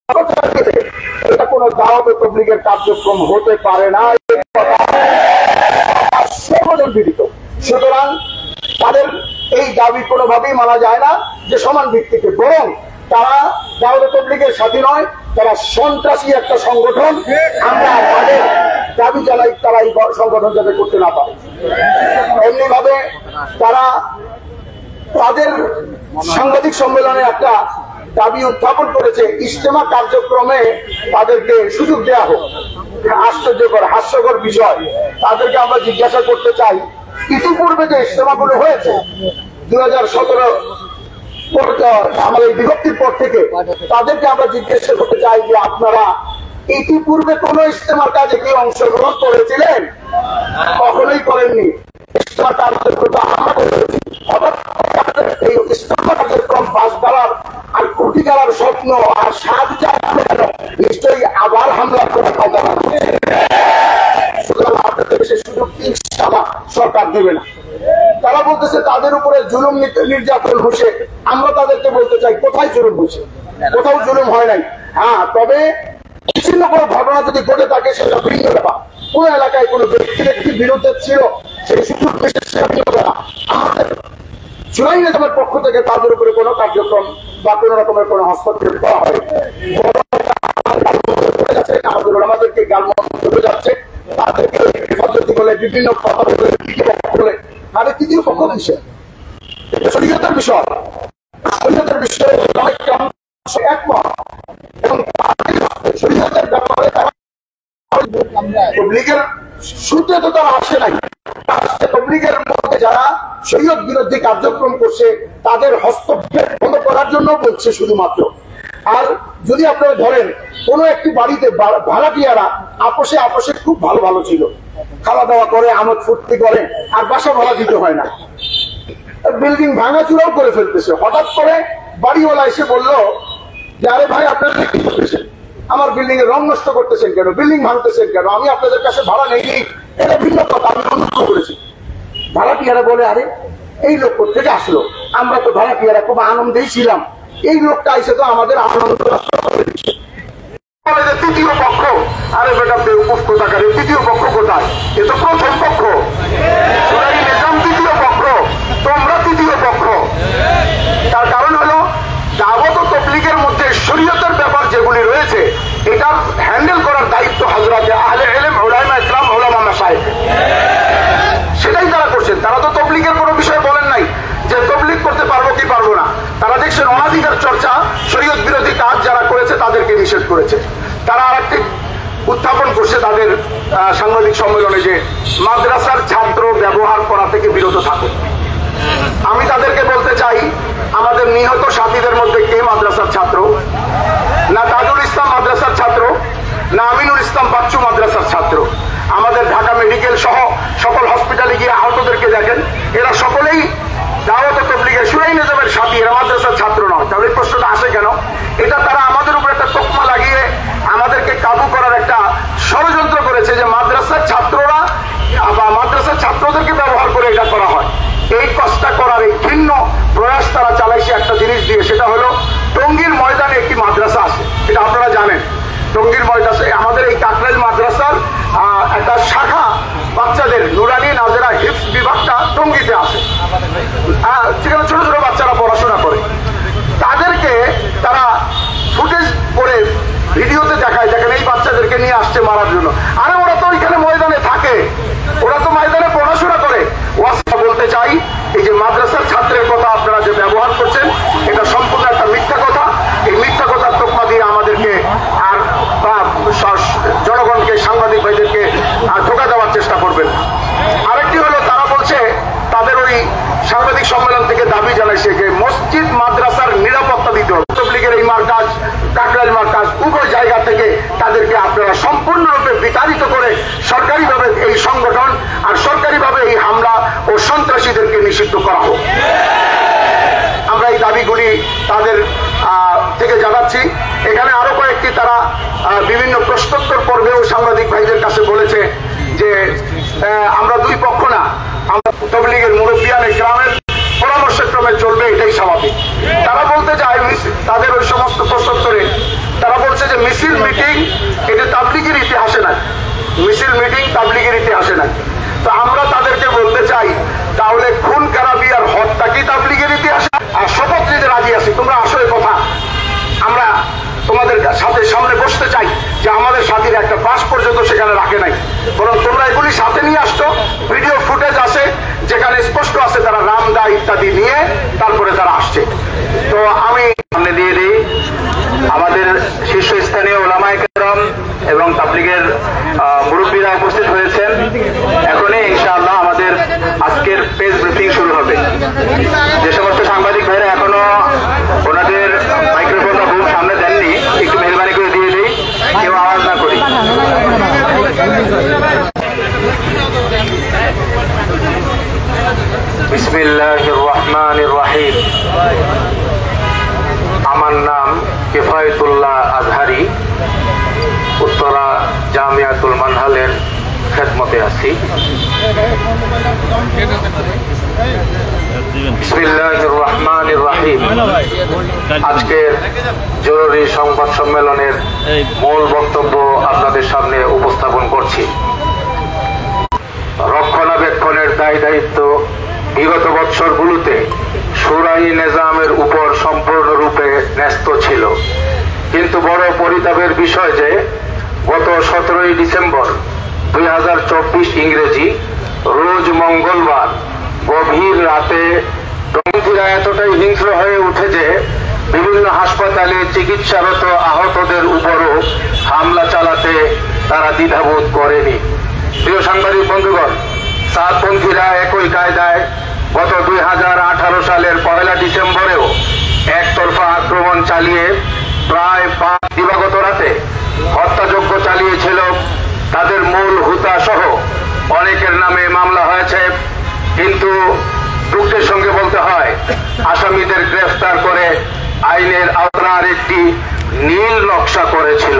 এটা কোন দাওয়াত তাবলীগের কার্যক্রম হতে পারে না, সর্বজনবিদিত। সুতরাং তাদের এই দাবি কোনোভাবেই মানা যায় না যে সমান ভিত্তিতে, বরং তারা দাওয়াত তাবলীগের সাথী নয়, তারা সন্ত্রাসী একটা সংগঠন। আমরা তাদের দাবি জানাই তারা এই সংগঠন যাতে করতে না পারে। এমনি ভাবে তারা তাদের সাংবাদিক সম্মেলনে একটা দাবি উত্থাপন করেছে, ইজতেমা কার্যক্রমে তাদেরকে সুযোগ দেওয়া হোক। আশ্চর্যকর, হাস্যকর বিষয়। তাদেরকে আমরা জিজ্ঞাসা করতে চাই, ইতিপূর্বে যে ইজতেমাগুলো হয়েছে 2017 আমাদের বিভক্তির পর থেকে, তাদেরকে আমরা জিজ্ঞাসা করতে চাই যে আপনারা ইতিপূর্বে কোন ইজতেমার কাজে কি অংশগ্রহণ করেছিলেন? কখনোই করেননি। ইজতেমা কার্যক্রম আমরা করেছি। এই ইজতেমা কার্যক্রম বাস করার আর কোটি করার স্বপ্ন আর সাত নিশ্চয়ই আবার হামলা করে সুযোগ সরকার দেবে না। তারা বলতেছে তাদের উপরে জুলুম নির্যাতন হচ্ছে। আমরা তাদেরকে বলতে চাই, কোথায় জুলুম হচ্ছে? কোথাও জুলুম হয় নাই। হ্যাঁ, তবে বিচ্ছিন্ন কোনো ঘটনা যদি ঘটে থাকে সেটা ভিন্ন ব্যাপার। কোন এলাকায় কোনো ব্যক্তির বিরুদ্ধে ছিল, সেই সুযোগ আমাদের জুলাই নিজামের পক্ষ থেকে তাদের উপরে কোনো কার্যক্রম বা কোন রকমের কোনো হস্তক্ষেপ করা হয় আমাদের ওলামাদেরকে গালমন্দ করে যাচ্ছে, তাদেরকে হেফাজতি বলে বিভিন্ন কথা বলে তাদের তৃতীয় পক্ষ বিষয়, শরীয়তের বিষয়, শরীয়তের বিষয়ে একমত এবং শরীয়তের ব্যাপারে তাবলীগের সূত্রে তো তারা আসে নাই। তাবলীগের মধ্যে যারা শরীয়ত বিরোধী কার্যক্রম করছে তাদের হস্তক্ষেপ বন্ধ করার জন্য বলছে শুধুমাত্র। আর যদি আপনারা ধরেন কোন একটি বাড়িতে ভাড়াটিয়ারা আপোষে আপোষে খুব ভালো ভালো ছিল, খাওয়া দাওয়া করে আমোদ ফুর্তি করে, আর বাসা ভাড়া দিতে হয় না, বিল্ডিং ভাঙাচুরাও করে ফেলতেছে। হঠাৎ করে বাড়িওয়ালা এসে বলল যে আরে ভাই আপনারা কি করতেছেন, আমার বিল্ডিং এর রং নষ্ট করতেছেন কেন, বিল্ডিং ভাঙতেছেন কেন, আমি আপনাদের কাছে ভাড়া নেই। এটা ভিন্ন কথা, আমি অনুরোধ করেছি। ভাড়াটিয়ারা বলে আরে এই লোক থেকে আসলো, আমরা তো ভাড়াটিয়ারা খুব আনন্দেই ছিলাম, এই লোকটা এসে তো আমাদের আনন্দ তৃতীয় পক্ষ। আরে বেটা বেউকুফ কোথাকার, তৃতীয় পক্ষ কোথায়? এ তো প্রথম পক্ষ। নিজাম তৃতীয় পক্ষ, তোমরা তৃতীয় পক্ষ। তার কারণ হলো দাওয়াত তাবলীগের মধ্যে শরীয়তের ব্যাপার যেগুলি রয়েছে এটা হ্যান্ডেল করার দায়িত্ব হযরতে আহলে ইলম, উলামা ইকরাম, উলামা মাশায়েখ, সেটাই তারা করছেন। তারা তো তাবলীগের কোনো বিষয় বলেন নাই যে তাবলীগ করতে পারবো কি পারবো না। তারা দেখছেন অনাধিকার চর্চা, শরীয়ত বিরোধী কাজ যারা করেছে তাদেরকে নিষেধ করেছে। তারা আরেকটি উত্থাপন করছে তাদের সাংবাদিক সম্মেলনে যে মাদ্রাসার ছাত্র ব্যবহার করা থেকে বিরত থাকে। আমি তাদেরকে বলতে চাই, আমাদের নিহত সাথীদের মধ্যে কে মাদ্রাসার ছাত্র? না তাজুল ইসলাম মাদ্রাসার ছাত্র, না আমিনুল ইসলাম বাচ্চু মাদ্রাসার ছাত্র। আমাদের ঢাকা মেডিকেল সহ সকল হসপিটালে গিয়ে আহতদেরকে দেখেন, এরা সকলেই দাওয়াত তাবলীগের শুরাই নিজামের সাথী, এরা মাদ্রাসার ছাত্র নয়। তাহলে প্রশ্নটা আসে কেন? এটা তারা আমাদের উপর একটা তকমা লাগিয়ে আমাদেরকে কাবু করার একটা ষড়যন্ত্র করেছে যে মাদ্রাসার ছাত্ররা বা মাদ্রাসার ছাত্রদেরকে ব্যবহার করে এটা করা হয়। এই কাজটা করার এই ভিন্ন প্রয়াস তারা চালাইছে একটা জিনিস দিয়ে, সেটা হলো টঙ্গীর ময়দানে একটি মাদ্রাসা আছে, এটা আপনারা জানেন। টঙ্গীর ময়দানে আমাদের এই কাকরাইল মাদ্রাসার একটা শাখা বাচ্চাদের নুরানি নাজেরা হিফজ বিভাগটা টঙ্গীতে আছে, সেখানে ছোট ছোট বাচ্চারা পড়াশোনা করে। তাদেরকে তারা ফুটেজ করে ভিডিওতে দেখায়, দেখেন এই বাচ্চাদেরকে নিয়ে আসছে মারার জন্য। আরে ওরা তো ওইখানে ময়দানে থাকে, ওরা তো ময়দানে পড়াশোনা করে। বলতে চাই, এই যে মাদ্রাসার ছাত্রের কথা আপনারা যে ব্যবহার করছেন এটা সম্পূর্ণ একটা মিথ্যা কথা। এই মিথ্যা কথার তকমা দিয়ে আমাদেরকে আর জনগণকে, সাংবাদিক ভাইদেরকে ধোঁকা দেওয়ার চেষ্টা করবেন। আরেকটি হলো তারা বলছে তাদের ওই সাংবাদিক সম্মেলন থেকে দাবি জানাইছে যে মসজিদ মাদ্রাসার নিরাপত্তা দিতে হবে। তাবলীগের এই মার্কাজ, কাকরাইল মার্কাজ, উভয় জায়গা থেকে তাদেরকে আপনারা সম্পূর্ণরূপে বিতাড়িত করে সরকারিভাবে এই সংগঠন আর সরকারিভাবে এই হামলা ও সন্ত্রাসীদেরকে নিষিদ্ধ করা হোক। আমরা এই দাবিগুলি তাদের থেকে জানাচ্ছি। এখানে আরো কয়েকটি তারা বিভিন্ন প্রশ্নোত্তর পর্বেও সাংবাদিক ভাইদের কাছে বলেছে যে আমরা দুই পক্ষ না, আমরা তাবলীগের মুরব্বিয়ানে গ্রামের পরামর্শক্রমে চলবে, এটাই স্বাভাবিক। তারা বলতে চায় তাদের ওই সমস্ত প্রশ্নোত্তরে তারা বলছে মিছিল মিটিং এটা তাবলিগের ইতিহাসে নাই, মিছিল মিটিং তাবলিগের ইতিহাসে নাই। তো আমরা তাদেরকে বলতে চাই, তাহলে খুন খারাপি আর হত্যা কি তাবলিগের ইতিহাসে? আর শপথ নিতে রাজি আছি, তোমরা আসলে কথা আমরা তোমাদের সাথে সামনে বসতে চাই যে আমাদের সাথীরা একটা বাস পর্যন্ত সেখানে রাখে নাই, বরং তোমরা এগুলি সাথে নিয়ে আসছো। ভিডিও ফুটেজ আছে যেখানে স্পষ্ট আছে তারা রামদা ইত্যাদি নিয়ে তারপরে তারা আসছে। তো আমি সামনে দিয়ে দিই আমাদের শীর্ষস্থানীয় ওলামায়ে কেরাম এবং তাবলিগের মুরব্বীরা উপস্থিত হয়েছেন। এখনই ইনশাআল্লাহ আমাদের আজকের প্রেস ব্রিফিং শুরু হবে। যে সমস্ত সাংবাদিক ভাইরা এখনো ওনাদের মাইক্রোফোন বা বুম সামনে দেননি, একটু মেহরবানি করে দিয়ে দিই, কেউ আওয়াজ না করি। বিসমিল্লাহির রহমানির রহিম। আমার নাম কিফায়েতুল্লাহ আজহারি, উত্তরা জামিয়াতুল মানহালের খেদমতে আছি। বিসমিল্লাহির রহমানির রহিম। আজকের জরুরি সংবাদ সম্মেলনের মূল বক্তব্য আপনাদের সামনে উপস্থাপন করছি। রক্ষণাবেক্ষণের দায় দায়িত্ব বিগত বৎসরগুলোতে শুরাই নিজামের উপর সম্পূর্ণরূপে ন্যস্ত ছিল, কিন্তু বড় পরিতাপের বিষয় যে গত 17 ডিসেম্বর 2024 ইংরেজি রোজ মঙ্গলবার গভীর রাতে ডঙ্গিরা এতটাই হিংস্র হয়ে উঠে যে বিভিন্ন হাসপাতালে চিকিৎসারত আহতদের উপরও হামলা চালাতে তারা দ্বিধাবোধ করেনি। প্রিয় সাংবাদিক বন্ধুগণ, সাতপন্থীরা একই কায়দায় গত 2018 সালের 1 ডিসেম্বরেও একতরফা আক্রমণ চালিয়ে প্রায় 5 দিবাগত রাতে হত্যাযজ্ঞ চালিয়েছিল। তাদের মূল হুতা সহ অনেকের নামে মামলা হয়েছে, কিন্তু দুঃখের সঙ্গে বলতে হয় আসামিদের গ্রেফতার করে আইনের আওতার একটি নীল নকশা করেছিল।